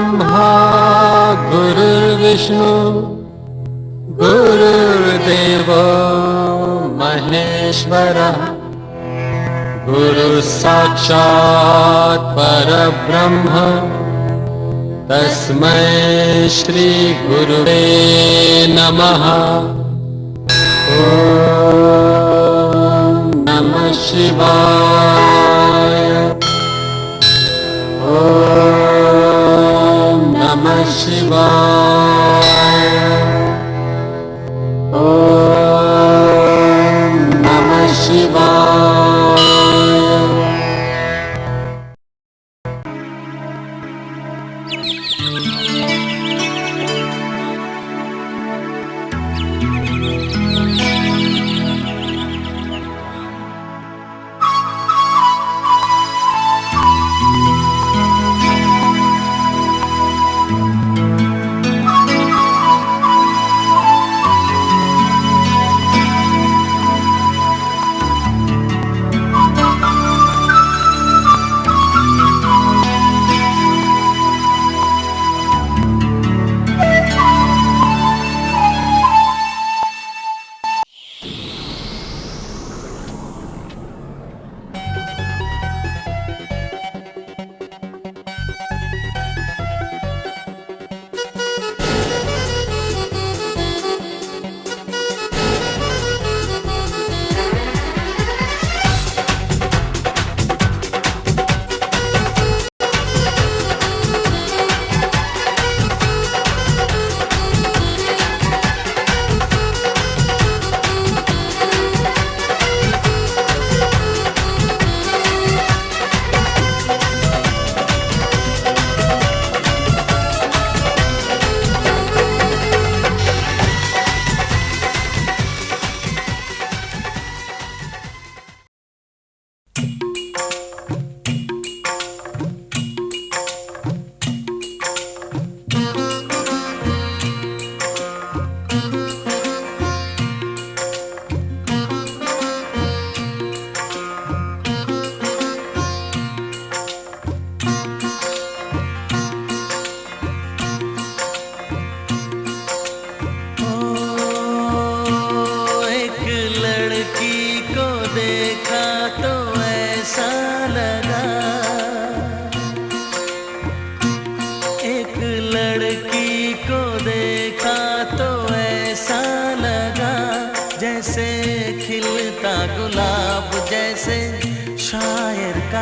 गुरुर्ब्रह्मा गुरुर्विष्णु गुरुर्देवो महेश्वरः गुरुः साक्षात् परब्रह्म तस्मै श्री गुरुवे नमः। ॐ नमः शिवाय। ॐ नमः शिवाय। ॐ नमः शिवाय।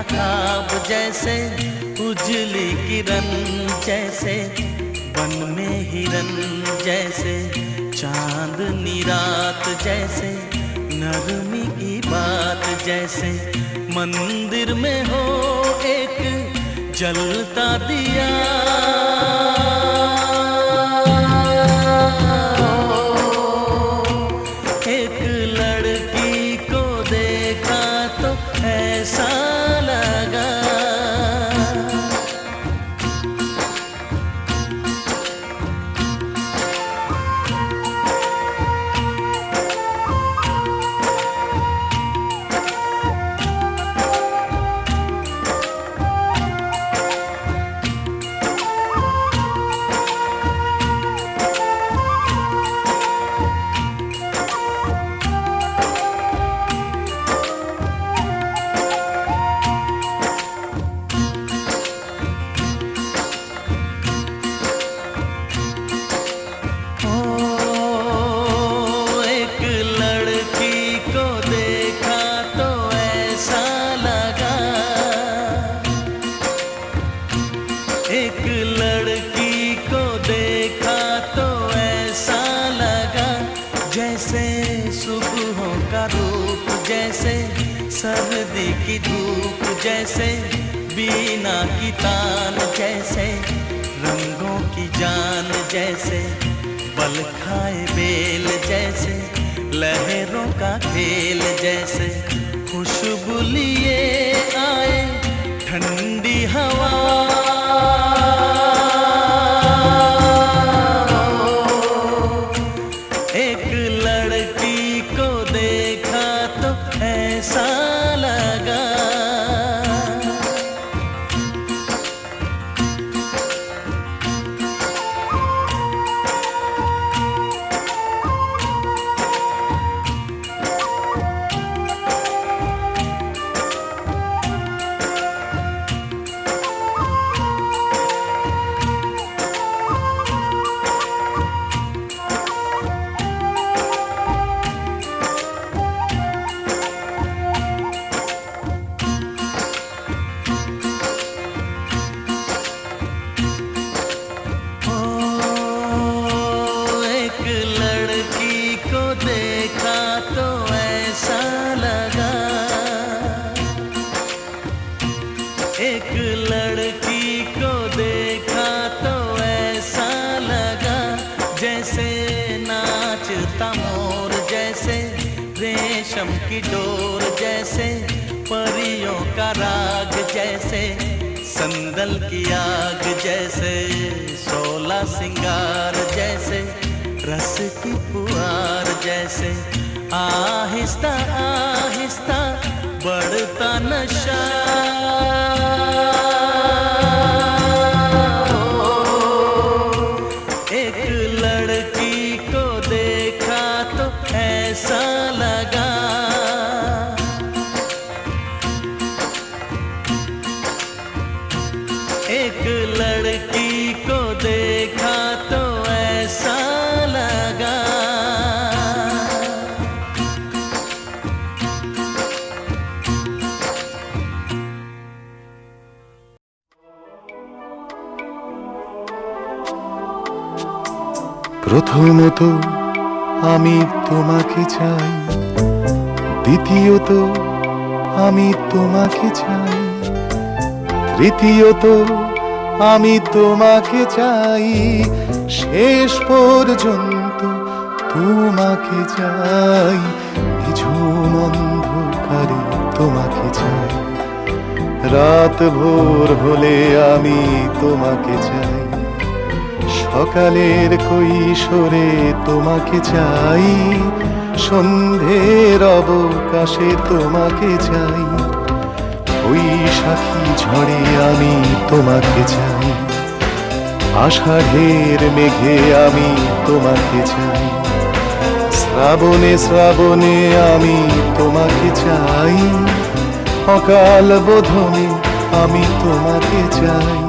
ख्वाब जैसे उजली किरण जैसे वन में हिरन जैसे चांदनी रात जैसे नरमी की बात जैसे मंदिर में हो एक जलता दिया एक लड़की को देखा तो ऐसा लगा एक लड़की को देखा तो ऐसा लगा जैसे सुबहों का रूप जैसे सर्दी की धूप जैसे बीना की तान जैसे रंगों की जान जैसे बल खाए बेल जैसे लहरों का खेल जैसे खुशबू लिए आए ठंडी हवा एक लड़की को देखा तो ऐसा लगा देखा तो ऐसा लगा, एक लड़की को देखा तो ऐसा लगा, जैसे नाचता मोर, जैसे रेशम की डोर, जैसे परियों का राग, जैसे संदल की आग, जैसे 16 सिंगार, जैसे रस की पुआर, जैसे आहिस्ता आहिस्ता बढ़ता नशा। एक लड़की को देखा तो ऐसा लगा, एक लड़की को देखा तो ऐसा लगा। প্রথমত আমি তোমাকে চাই, দ্বিতীয়ত আমি তোমাকে চাই, তৃতীয়ত আমি তোমাকে চাই, শেষ পর্যন্ত তোমাকে চাই, নিঝুম অন্ধকারে তোমাকে চাই, রাত ভোর হলে আমি তোমাকে চাই, সকালের কৈশোরে তোমাকে চাই, সন্ধ্যের অবকাশে তোমাকে চাই, বৈশাখী ঝড়ে আমি তোমাকে চাই, আষাঢ়ের মেঘে আমি তোমাকে চাই, শ্রাবণে শ্রাবণে আমি তোমাকে চাই, অকাল বোধনে আমি তোমাকে চাই।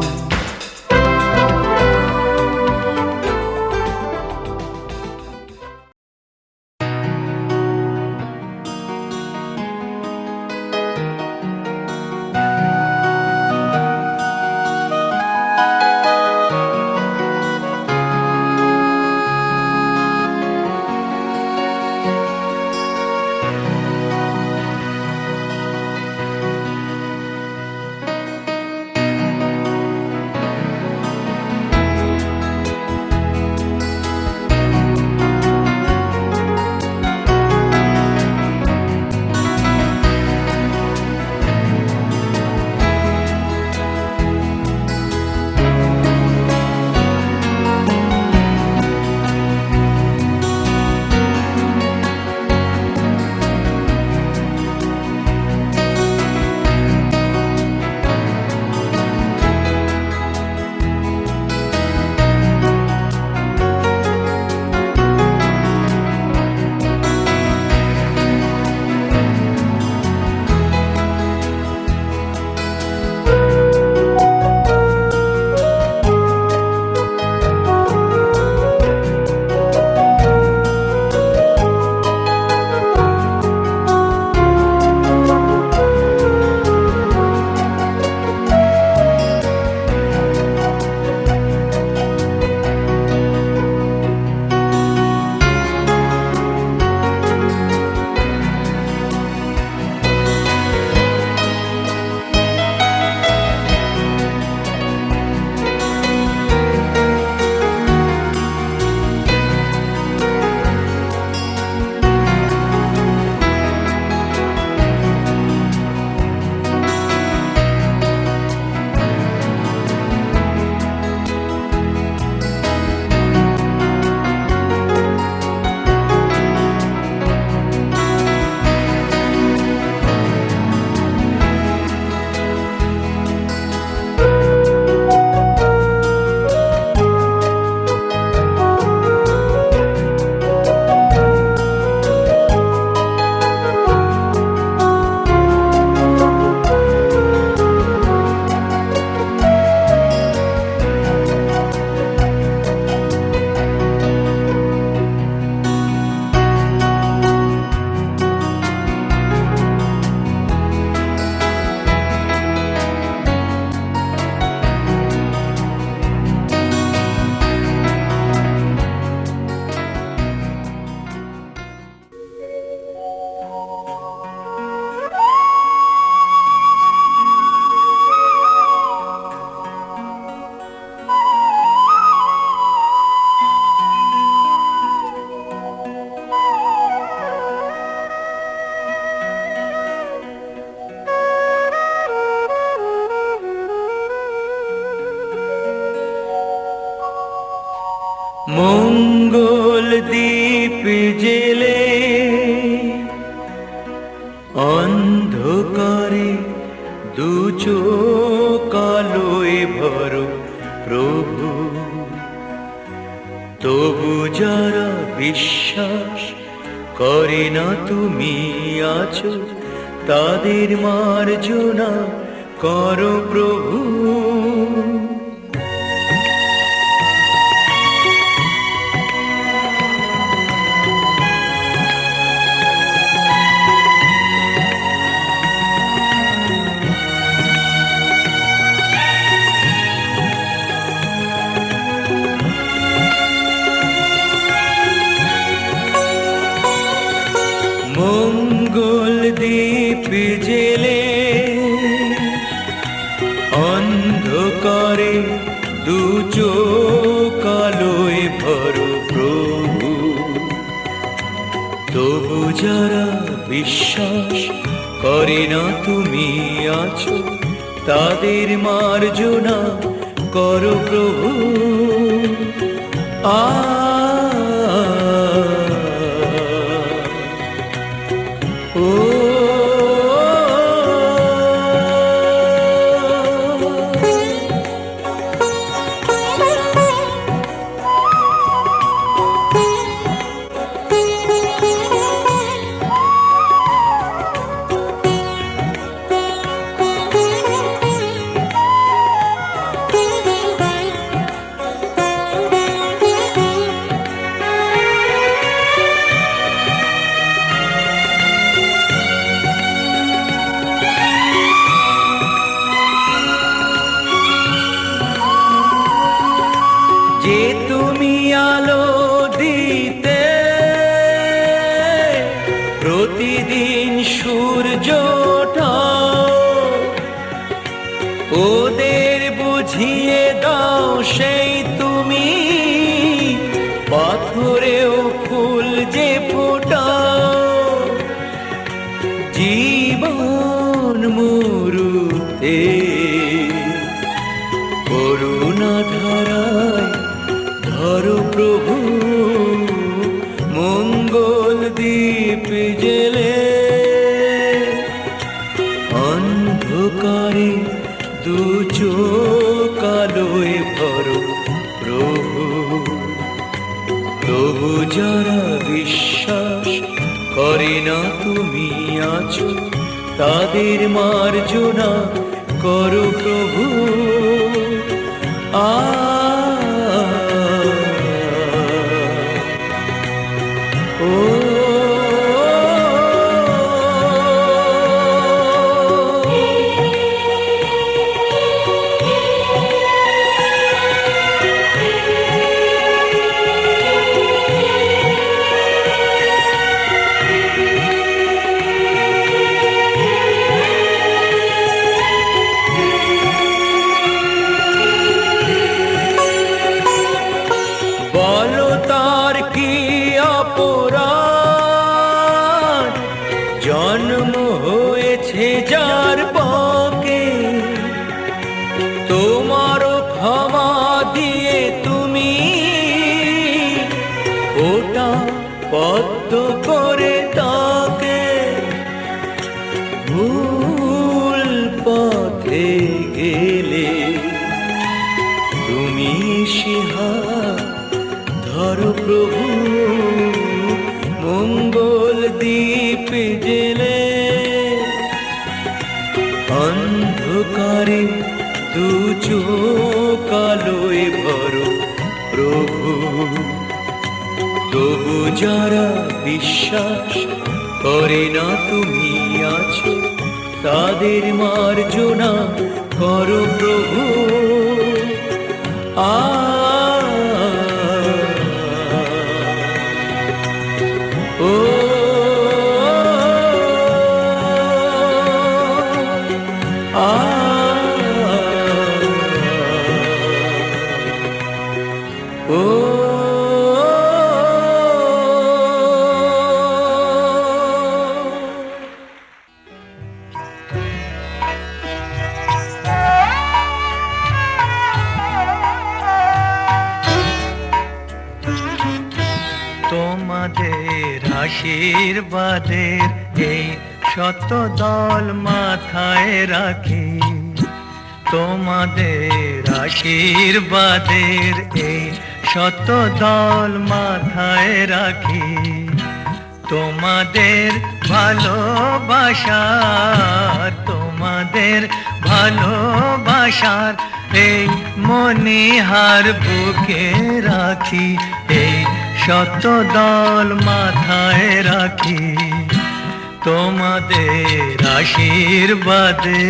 চোখ আলোয় ভরো প্রভু। তবু যারা বিশ্বাস করে না তুমি আছো, তাদের মার্জনা করো প্রভু। মঙ্গল দ্বীপ জেলে অন্ধকারে দু চোখ আলোয় ভরো প্রভু। তবু যারা বিশ্বাস করে না তুমি আছো, তাদের মার্জনা করো প্রভু। যে তুমি আলো দিতে প্রতিদিন সূর্য ওঠাও, ওদের বুঝিয়ে দাও সেই তুমি পাথরেও ফুল যে ফোটাও। জীবন মরুতে করুণা ধারায় ধরো প্রভু। মঙ্গল দ্বীপ জেলে অন্ধকারে দু চোখ আলোয় ভরো প্রভু। তবু যারা বিশ্বাস করে না তুমি আছো, তাদের মার্জনা করো প্রভু। বলো তার কি অপরাধ, জন্ম হয়েছে যার পাকে। তোমারও ক্ষমা দিয়ে তুমি ওটা পদ্ম করে তাকে। ভুল পথে গেলে তুমি সিহা ধরো প্রভু। মঙ্গল দ্বীপ জেলে অন্ধকারে দু চোখ আলোয় ভরো প্রভু। তবু যারা বিশ্বাস করে না তুমি আছো, তাদের মার্জনা করো প্রভু। তোমাদের আশীর্বাদের এই শত দল মাথায় রাখি। তোমাদের আশীর্বাদের এই শত দল মাথায় রাখি, তোমাদের ভালোবাসার, তোমাদের ভালোবাসার এই মনিহার বুকে রাখি, এই শত দল মাথায় রাখি, তোমাদের আশীর্বাদে।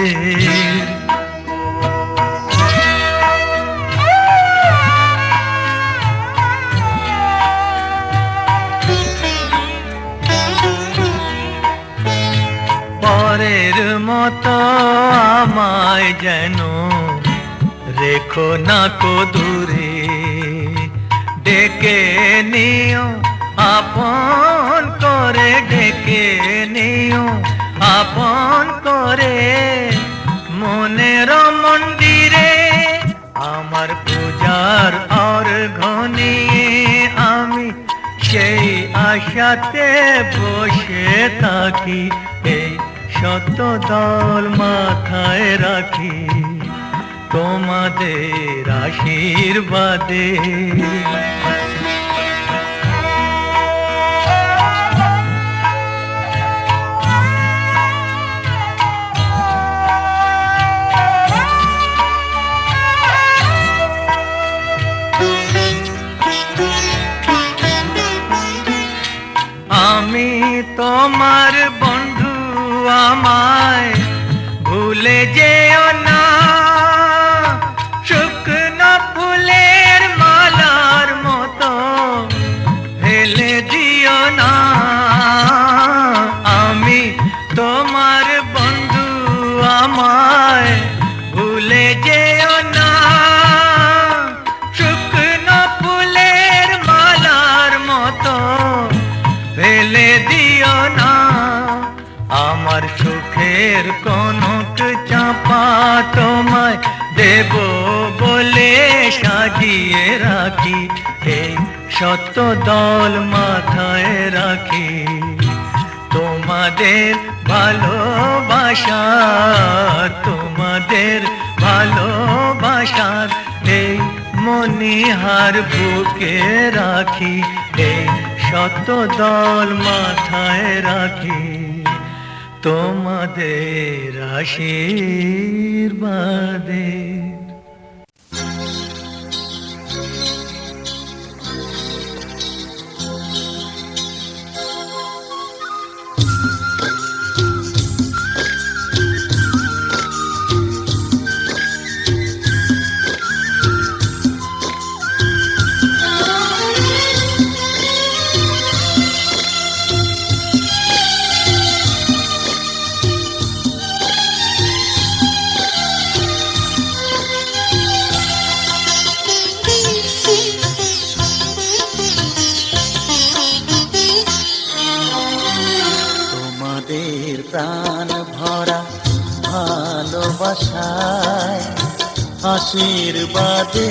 পরের মতো আমায় যেন রেখো না কো দূরে, ডেকে নিও আপন করে, ডেকে নিও আপন করে, মনের মন্দিরে আমার পূজার অর্ঘ্য নিয়ে আমি সেই আশাতে বসে থাকি, এই শত দল মাথায় রাখি, তোমাদের আশীর্বাদে। আমি তোমার বন্ধু, আমায় ভুলে যেও না, শুকনো ফুলের মালার মতো ফেলে দিও না। আমি তোমার বন্ধু, আমায় ভুলে যেও না, শুকনো ফুলের মালার মতো ফেলে দিও না। আমার সুখের কনক চাপা তোমায় দেব বলে সাজিয়ে রাখি, এই শত দল মাথায় রাখি, তোমাদের ভালোবাসার, তোমাদের ভালোবাসার এই মনিহার বুকে রাখি, এই শত দল মাথায় রাখি, তোমাদের আশীর্বাদে। প্রাণ ভরা ভালোবাসায়, আশীর্বাদে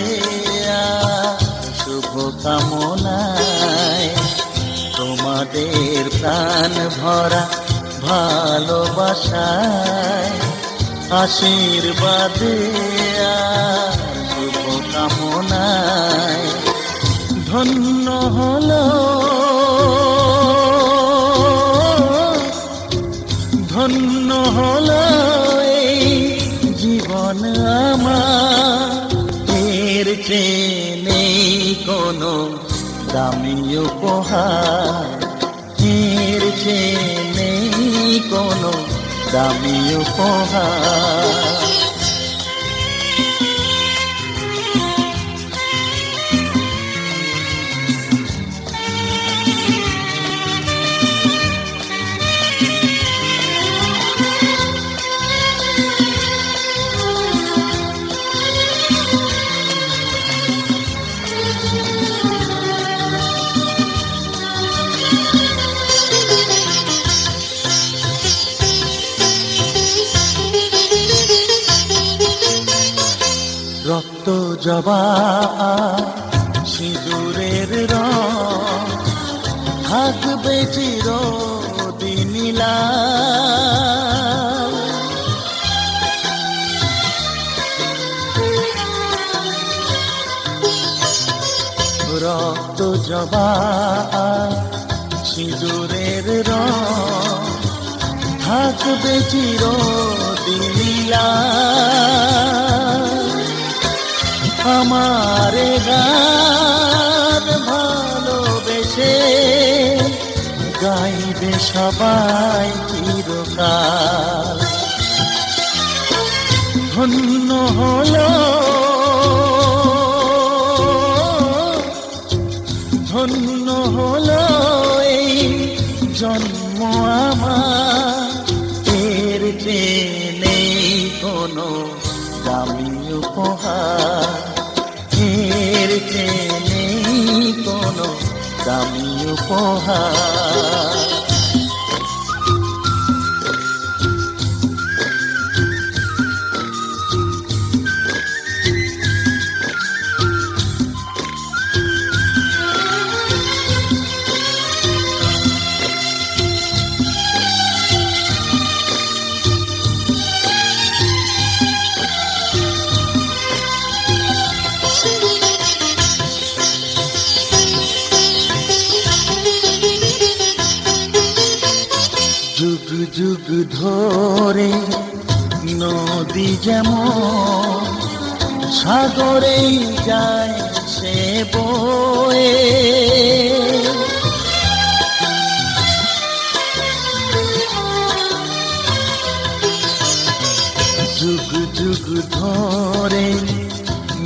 শুভ কামনায়, তোমাদের প্রাণ ভরা ভালোবাসায়, আশীর্বাদে শুভ কামনায়, ধন্য হলো ধন্য হলো এই জীবন আমার, এর চেয়ে নেই কোনো দামি উপহার, এর চেয়ে নেই কোনো দামি উপহার। রক্ত জবা সিঁদুরের রং থাকবে চিরদিন লাল, জবা সিঁদুরের রং থাকবে চিরদিন আমার গান ভালোবেসে গাইবে সবাই চিরকাল ধন্য হলো ধন্য হলো এই জন্ম আমার এর চেয়ে নেই কোনো দামি উপহার এর চেয়ে নেই কোনো দামি উপহার যুগ যুগ ধরে নদী যেমন সাগরেই যায় সে বয়ে যুগ যুগ ধরে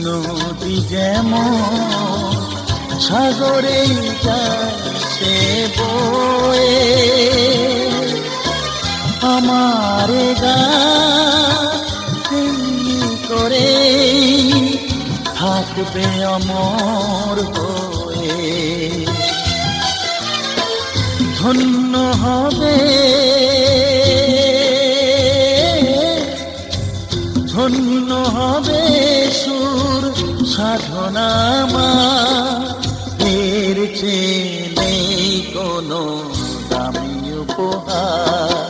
নদী যেমন সাগরেই যায় সে বয়ে আমার গান করে থাকবে অমর হয়ে ধন্য হবে ধন্য হবে সুর সাধনা এর চেয়ে নেই কোনো দামি উপহার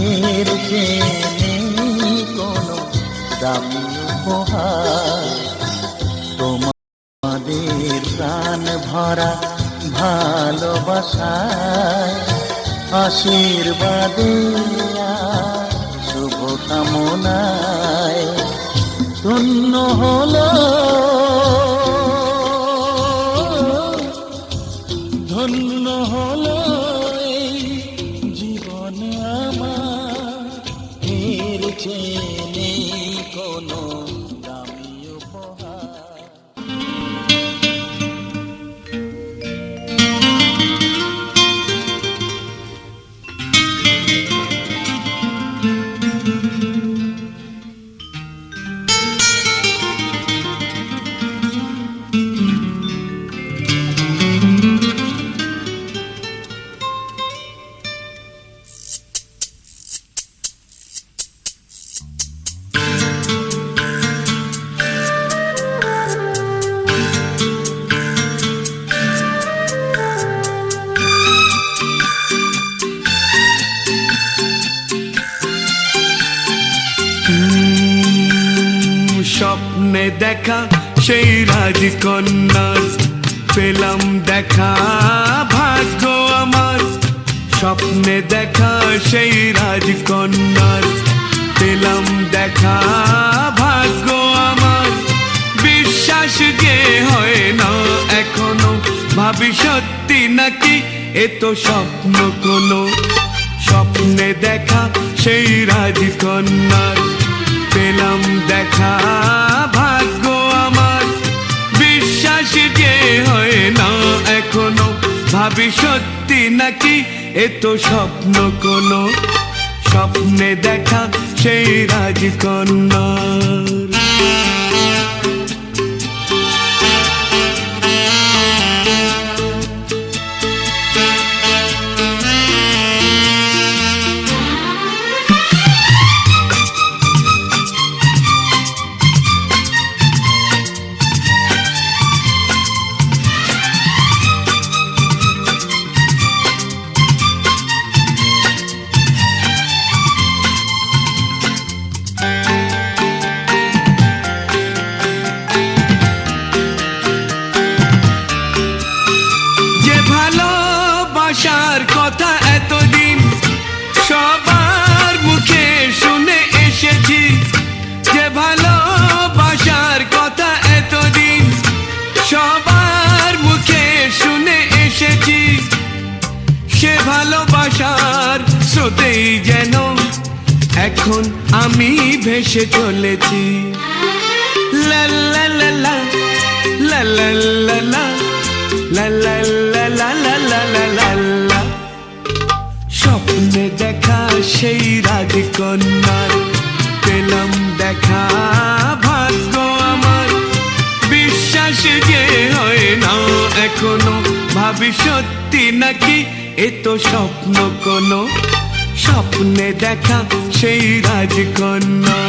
এর চেয়ে নেই কোনো দামি উপহার তোমাদের প্রাণ ভরা ভালোবাসায় আশীর্বাদে শুভকামনায় ধন্য হলো ধন্য হলো এই জীবন আমার এর চেয়ে নেই কোনো দামি উপহার স্বপ্নে দেখা সেই রাজকন্যার পেলাম দেখা ভাগ্য আমার স্বপ্নে দেখা সেই রাজকন্যার পেলাম দেখা ভাগ্য আমার বিশ্বাস যে হয় না এখনো ভাবি সত্যি নাকি এ তো স্বপ্ন কোনো স্বপ্নে দেখা সেই রাজকন্যার পেলাম দেখা ভাগ্য আমার বিশ্বাস যে হয় না এখনো ভাবি সত্যি নাকি এ তো স্বপ্ন কোনো স্বপ্নে দেখা সেই রাজকন্যার স্রোতেই যেন এখন আমি ভেসে চলেছি। লা লা লা লা লা লা লা লা লা লা লা লা লা লা লা লা লা। স্বপ্নে দেখা সেই রাজকন্যার পেলাম দেখা, ভাগ্য আমার বিশ্বাস যে হয় না এখনো, ভাবি সত্যি নাকি এ তো স্বপ্ন কোনো, স্বপ্নে দেখা সেই রাজকন্যা।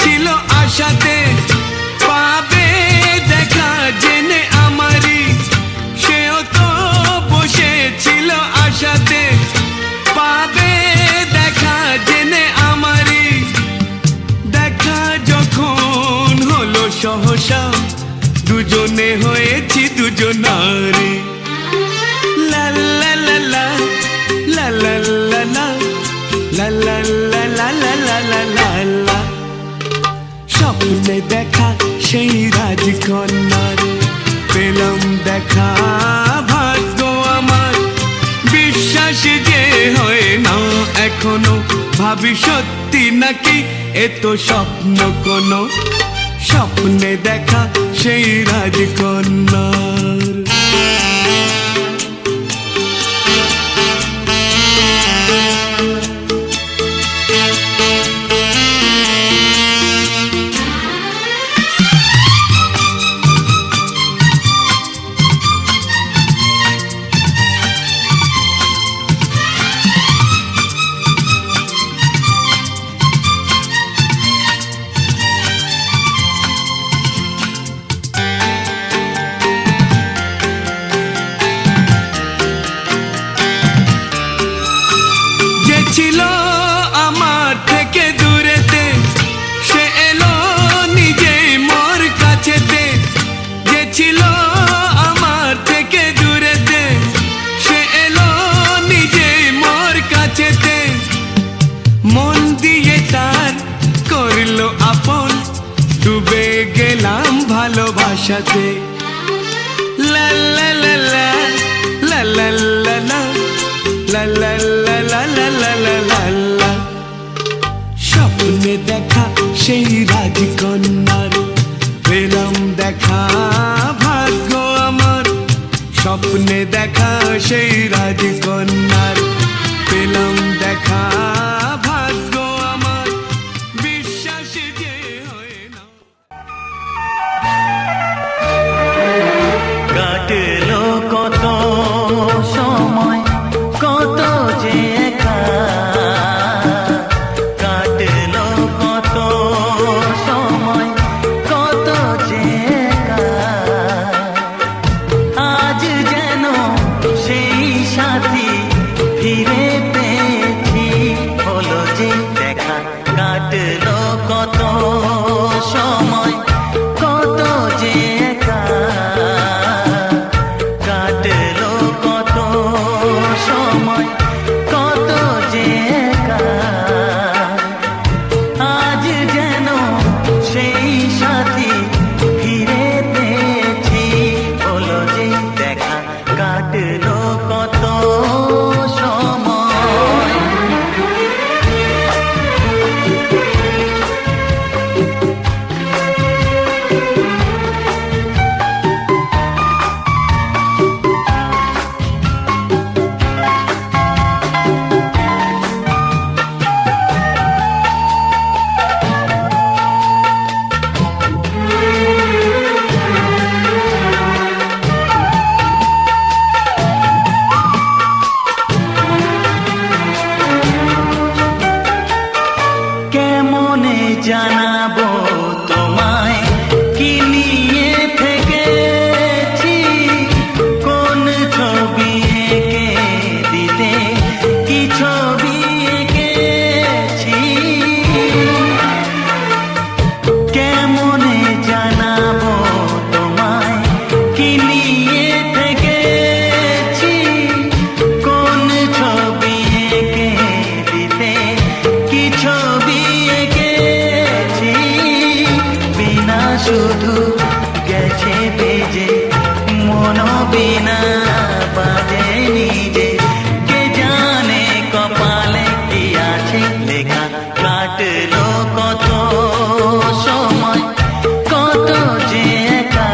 ছিল আশাতে পাবে দেখা জেনে আমারই, সেও তো বসেছিল আশাতে পাবে দেখা জেনে আমারই। দেখা যখন হলো সহসা দুজনে হয়েছি দুজনারে। লা লা লা লা লা লা লা লা লা লা লা লা লা লা লা লা। স্বপ্নে দেখা সেই রাজকন্যার পেলাম দেখা, ভাগ্য আমার বিশ্বাস যে হয় না এখনো, ভাবি সত্যি নাকি এ তো স্বপ্ন কোনো, স্বপ্নে দেখা সেই রাজকন্যার। ছিল আমার থেকে দূরেতে সে এলো নিজেই মোর কাছেতে, যে ছিল আমার থেকে দূরেতে সে এলো নিজেই মোর কাছেতে। মন দিয়ে তার করলো আপন, ডুবে গেলাম ভালোবাসাতে। লা লা লা লা লা লা লা লা লা লা লা লা লা লা লা লা লা। স্বপ্নে দেখা সেই রাজকন্যার পেলাম দেখা, ভাগ্য আমার স্বপ্নে দেখা সেই রাজকন্যার পেলাম দেখা, ভাগ্য আমার বিশ্বাস যে হয় না। কাটলো কত সময় কত যে একা, কাটলো কত সময় কত যে একা, আজ যেন সেই সাথী ফিরে পেয়েছি, হলো যে দেখা। কাটলো কত সময় কত যে একা, কাটলো কত সময় কত যে একা, আজ যেন সেই সাথী ফিরে পেয়েছি, হলো যে দেখা। কাটলো কত সময়। জানাবো তোমায় কি নিয়ে থেকেছি, কোন ছবি এঁকে দিতে, কি ছবি এঁকেছি, কেমনে জানাবো তোমায় কি নিয়ে থেকেছি, কোন ছবি এঁকে দিতে, কি ছবি এঁকেছি, বিনা শুধু গেছে বেজে মন বিনা বাজে নিজে, কে জানে কপালে কি আছে লেখা, কাটলো কত সময় কত যে একা,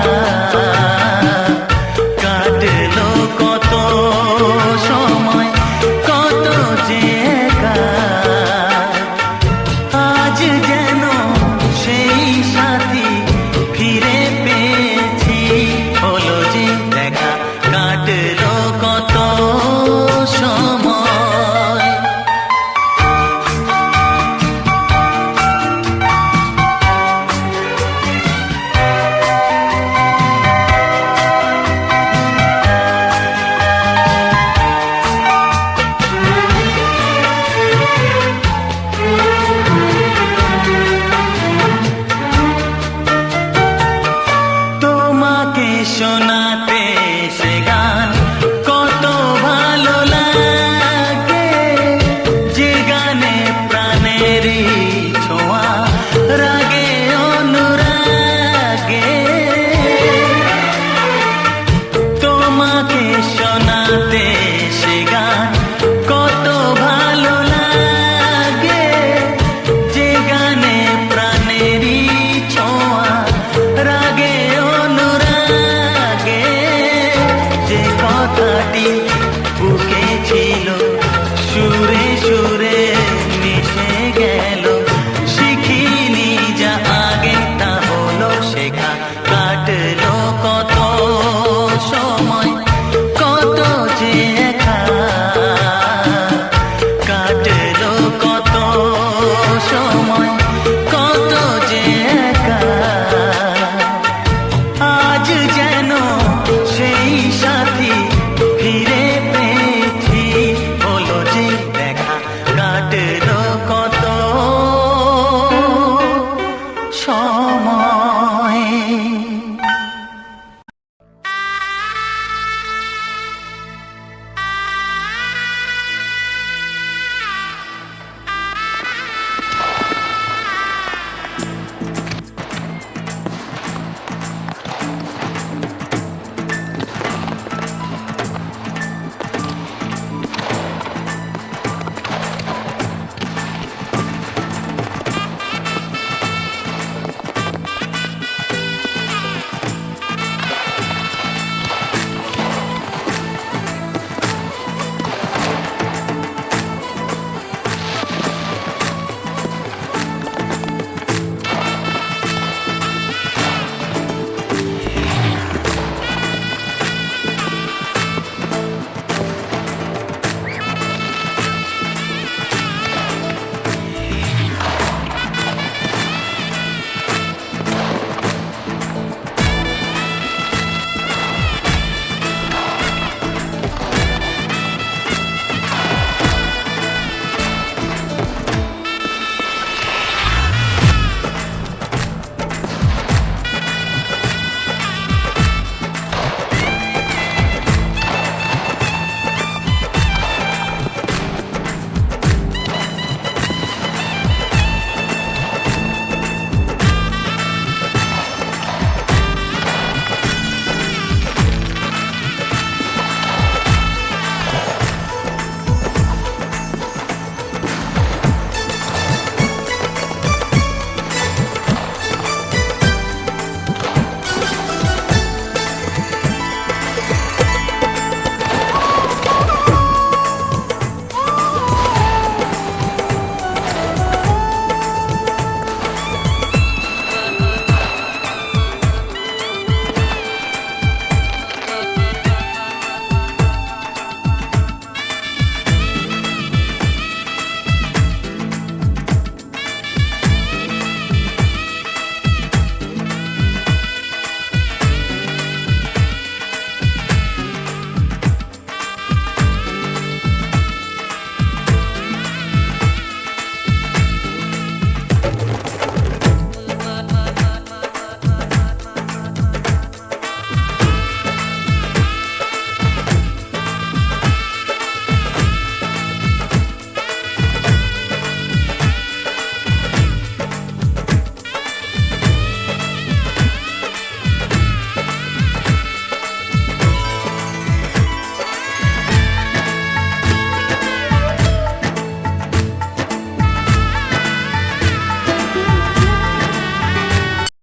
কাটলো কত সময় কত যে একা, আজ যেন সেই সাথী ফিরে পেয়েছি, হলো যে দেখা, কাটলো কত সময়। তোমাকে শোনাতে সে গান কত ভালো লাগে, যে গানে প্রাণেরই ছোঁয়া রাগে অনুরাগে, তোমাকে শোনাতে সে গান কত ভালো লাগে, যে গানে প্রাণেরই ছোঁয়া রাগে অনুরাগে, যে কথাটি বুকে ছিল সুরে সুরে মিশে গেল, শিখিনি যা আগে তা হলো শেখা, কাটলো কত সময় কত যে একা, কাটলো কত সময়